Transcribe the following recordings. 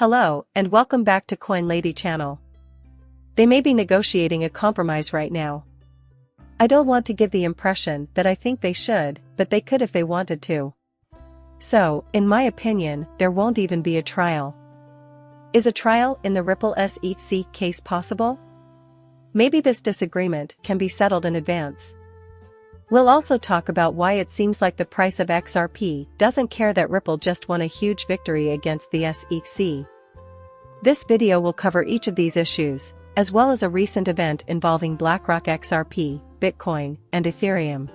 Hello, and welcome back to Coin Lady channel. They may be negotiating a compromise right now. I don't want to give the impression that I think they should, but they could if they wanted to. So, in my opinion, there won't even be a trial. Is a trial in the Ripple SEC case possible? Maybe this disagreement can be settled in advance. We'll also talk about why it seems like the price of XRP doesn't care that Ripple just won a huge victory against the SEC. This video will cover each of these issues, as well as a recent event involving BlackRock XRP, Bitcoin, and Ethereum.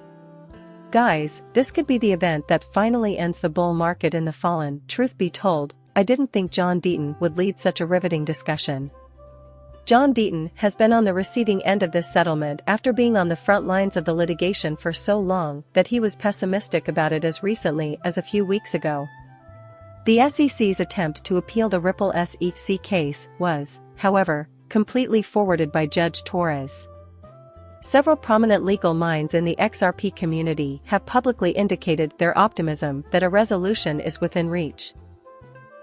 Guys, this could be the event that finally ends the bull market in the fallen. Truth be told, I didn't think John Deaton would lead such a riveting discussion. John Deaton has been on the receiving end of this settlement after being on the front lines of the litigation for so long that he was pessimistic about it as recently as a few weeks ago. The SEC's attempt to appeal the Ripple SEC case was, however, completely forwarded by Judge Torres. Several prominent legal minds in the XRP community have publicly indicated their optimism that a resolution is within reach.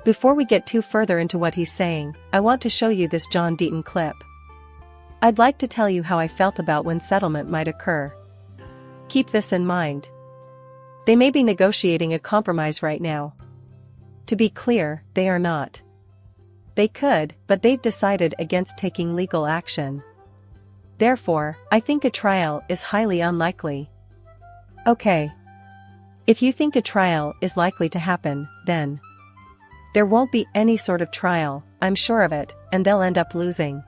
Before we get too further into what he's saying, I want to show you this John Deaton clip. I'd like to tell you how I felt about when settlement might occur. Keep this in mind. They may be negotiating a compromise right now. To be clear, they are not. They could, but they've decided against taking legal action. Therefore, I think a trial is highly unlikely. Okay. If you think a trial is likely to happen, then there won't be any sort of trial, I'm sure of it, and they'll end up losing.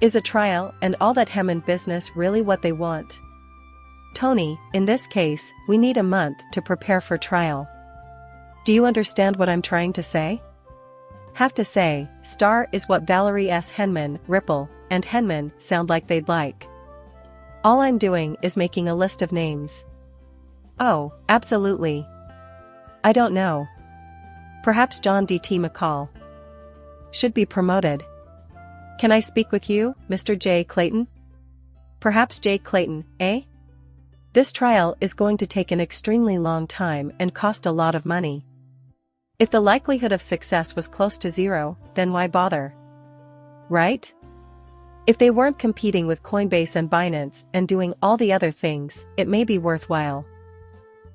Is a trial and all that hem and business really what they want? Tony, in this case, we need a month to prepare for trial. Do you understand what I'm trying to say? Have to say, Star is what Valerie S. Henman, Ripple, and Henman sound like they'd like. All I'm doing is making a list of names. Oh, absolutely. I don't know. Perhaps John D.T. McCall should be promoted. Can I speak with you, Mr. J. Clayton? Perhaps J. Clayton, eh? This trial is going to take an extremely long time and cost a lot of money. If the likelihood of success was close to zero, then why bother? Right? If they weren't competing with Coinbase and Binance and doing all the other things, it may be worthwhile.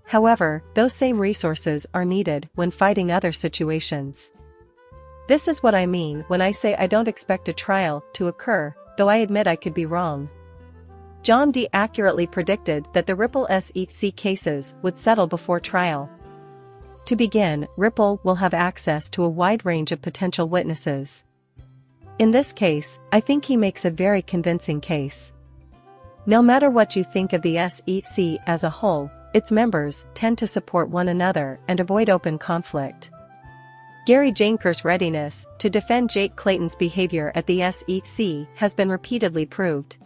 However, those same resources are needed when fighting other situations. This is what I mean when I say I don't expect a trial to occur, though I admit I could be wrong. John D. accurately predicted that the Ripple SEC cases would settle before trial. To begin, Ripple will have access to a wide range of potential witnesses. In this case, I think he makes a very convincing case. No matter what you think of the SEC as a whole, its members tend to support one another and avoid open conflict. Gary Janker's readiness to defend Jake Clayton's behavior at the SEC has been repeatedly proved.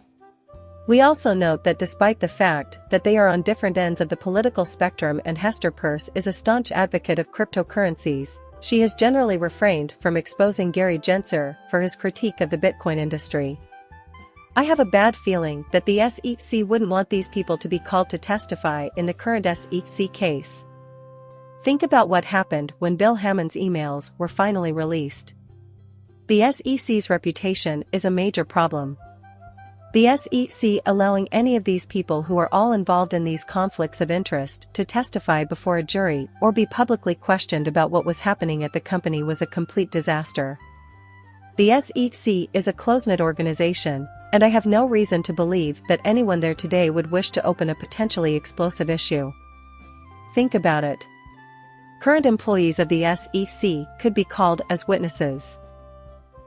We also note that despite the fact that they are on different ends of the political spectrum and Hester Peirce is a staunch advocate of cryptocurrencies, she has generally refrained from exposing Gary Gensler for his critique of the Bitcoin industry. I have a bad feeling that the SEC wouldn't want these people to be called to testify in the current SEC case. Think about what happened when Bill Hammond's emails were finally released. The SEC's reputation is a major problem. The SEC allowing any of these people who are all involved in these conflicts of interest to testify before a jury or be publicly questioned about what was happening at the company was a complete disaster. The SEC is a close-knit organization, and I have no reason to believe that anyone there today would wish to open a potentially explosive issue. Think about it. Current employees of the SEC could be called as witnesses.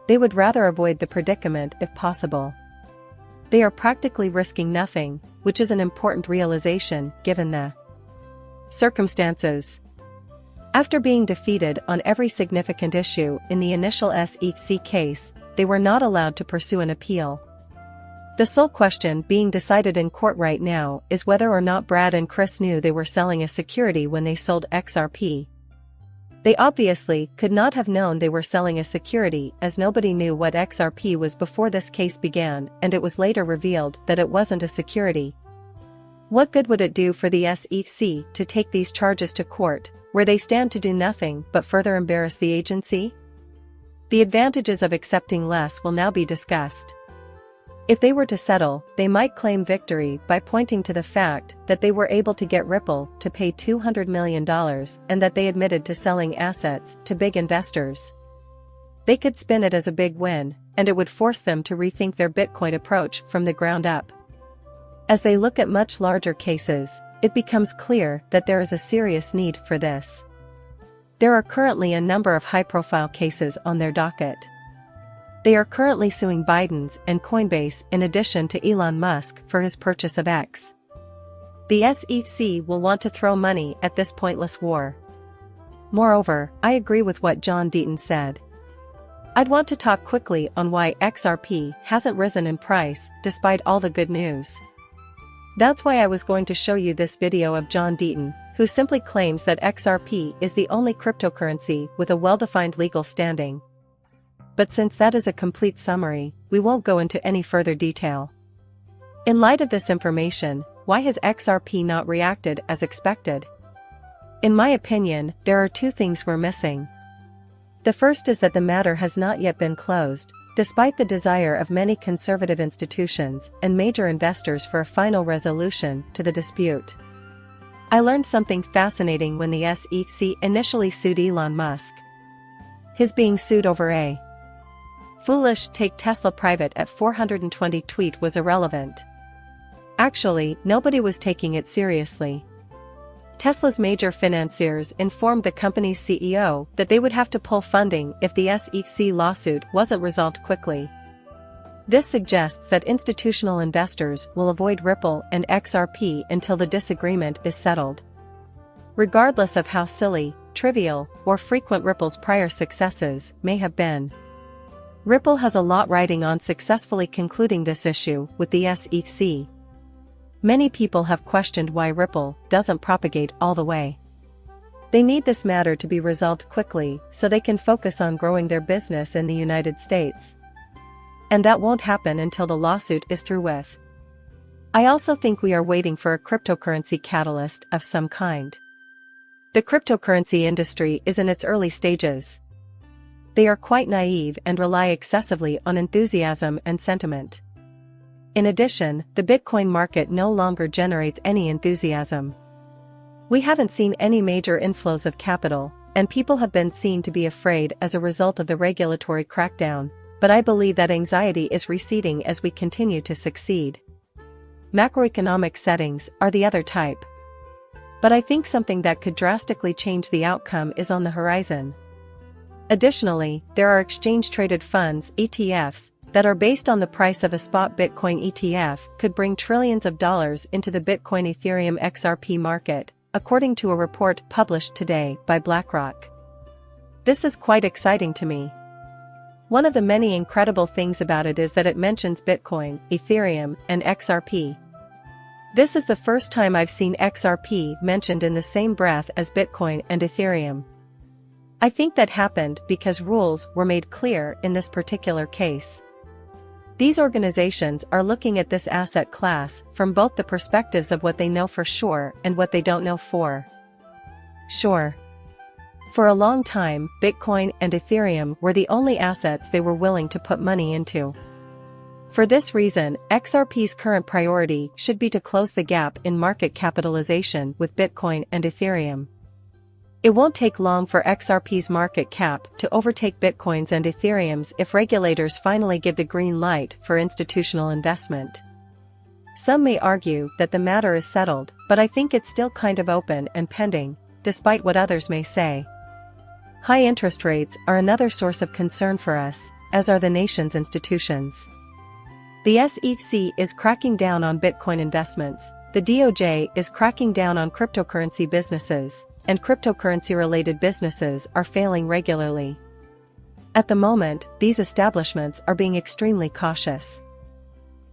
They would rather avoid the predicament if possible. They are practically risking nothing, which is an important realization given the circumstances. After being defeated on every significant issue in the initial SEC case, they were not allowed to pursue an appeal. The sole question being decided in court right now is whether or not Brad and Chris knew they were selling a security when they sold XRP. They obviously could not have known they were selling a security, as nobody knew what XRP was before this case began, and it was later revealed that it wasn't a security. What good would it do for the SEC to take these charges to court, where they stand to do nothing but further embarrass the agency? The advantages of accepting less will now be discussed. If they were to settle, they might claim victory by pointing to the fact that they were able to get Ripple to pay $200 million and that they admitted to selling assets to big investors. They could spin it as a big win, and it would force them to rethink their Bitcoin approach from the ground up. As they look at much larger cases, it becomes clear that there is a serious need for this. There are currently a number of high-profile cases on their docket. They are currently suing Biden's and Coinbase in addition to Elon Musk for his purchase of X. The SEC will want to throw money at this pointless war. Moreover, I agree with what John Deaton said. I'd want to talk quickly on why XRP hasn't risen in price despite all the good news. That's why I was going to show you this video of John Deaton, who simply claims that XRP is the only cryptocurrency with a well-defined legal standing. But since that is a complete summary, we won't go into any further detail. In light of this information, why has XRP not reacted as expected? In my opinion, there are two things we're missing. The first is that the matter has not yet been closed, despite the desire of many conservative institutions and major investors for a final resolution to the dispute. I learned something fascinating when the SEC initially sued Elon Musk. His being sued over a foolish take Tesla private at 420 tweet was irrelevant. Actually, nobody was taking it seriously. Tesla's major financiers informed the company's CEO that they would have to pull funding if the SEC lawsuit wasn't resolved quickly. This suggests that institutional investors will avoid Ripple and XRP until the disagreement is settled. Regardless of how silly, trivial, or frequent Ripple's prior successes may have been. Ripple has a lot riding on successfully concluding this issue with the SEC. Many people have questioned why Ripple doesn't propagate all the way. They need this matter to be resolved quickly so they can focus on growing their business in the United States. And that won't happen until the lawsuit is through with. I also think we are waiting for a cryptocurrency catalyst of some kind. The cryptocurrency industry is in its early stages. They are quite naive and rely excessively on enthusiasm and sentiment. In addition, the Bitcoin market no longer generates any enthusiasm. We haven't seen any major inflows of capital, and people have been seen to be afraid as a result of the regulatory crackdown, but I believe that anxiety is receding as we continue to succeed. Macroeconomic settings are the other type. But I think something that could drastically change the outcome is on the horizon. Additionally, there are exchange-traded funds (ETFs) that are based on the price of a spot Bitcoin ETF could bring trillions of dollars into the Bitcoin Ethereum XRP market, according to a report published today by BlackRock. This is quite exciting to me. One of the many incredible things about it is that it mentions Bitcoin, Ethereum, and XRP. This is the first time I've seen XRP mentioned in the same breath as Bitcoin and Ethereum. I think that happened because rules were made clear in this particular case. These organizations are looking at this asset class from both the perspectives of what they know for sure and what they don't know for sure. For a long time, Bitcoin and Ethereum were the only assets they were willing to put money into. For this reason, XRP's current priority should be to close the gap in market capitalization with Bitcoin and Ethereum. It won't take long for XRP's market cap to overtake Bitcoin's and Ethereum's if regulators finally give the green light for institutional investment. Some may argue that the matter is settled, but I think it's still kind of open and pending, despite what others may say. High interest rates are another source of concern for us, as are the nation's institutions. The SEC is cracking down on Bitcoin investments, the DOJ is cracking down on cryptocurrency businesses, and cryptocurrency-related businesses are failing regularly. At the moment, these establishments are being extremely cautious.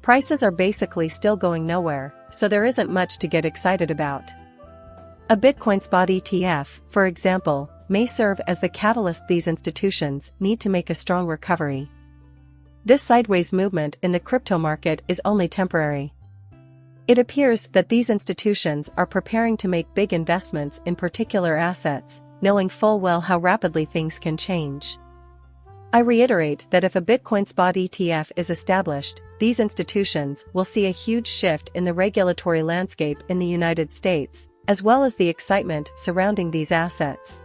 Prices are basically still going nowhere, so there isn't much to get excited about. A Bitcoin spot ETF, for example, may serve as the catalyst these institutions need to make a strong recovery. This sideways movement in the crypto market is only temporary. It appears that these institutions are preparing to make big investments in particular assets, knowing full well how rapidly things can change. I reiterate that if a Bitcoin spot ETF is established, these institutions will see a huge shift in the regulatory landscape in the United States, as well as the excitement surrounding these assets.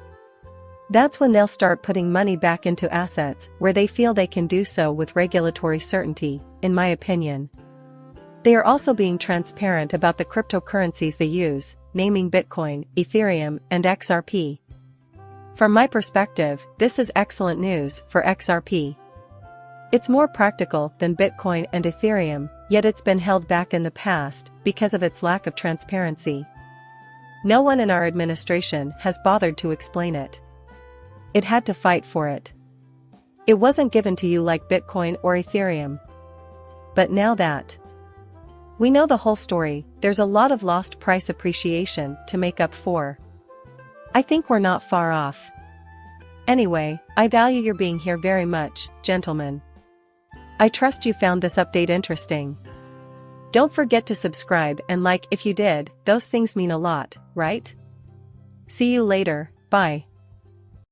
That's when they'll start putting money back into assets where they feel they can do so with regulatory certainty, in my opinion. They are also being transparent about the cryptocurrencies they use, naming Bitcoin, Ethereum, and XRP. From my perspective, this is excellent news for XRP. It's more practical than Bitcoin and Ethereum, yet it's been held back in the past because of its lack of transparency. No one in our administration has bothered to explain it. It had to fight for it. It wasn't given to you like Bitcoin or Ethereum. But now that we know the whole story, there's a lot of lost price appreciation to make up for. I think we're not far off. Anyway, I value your being here very much, gentlemen. I trust you found this update interesting. Don't forget to subscribe and like if you did, those things mean a lot, right? See you later, bye.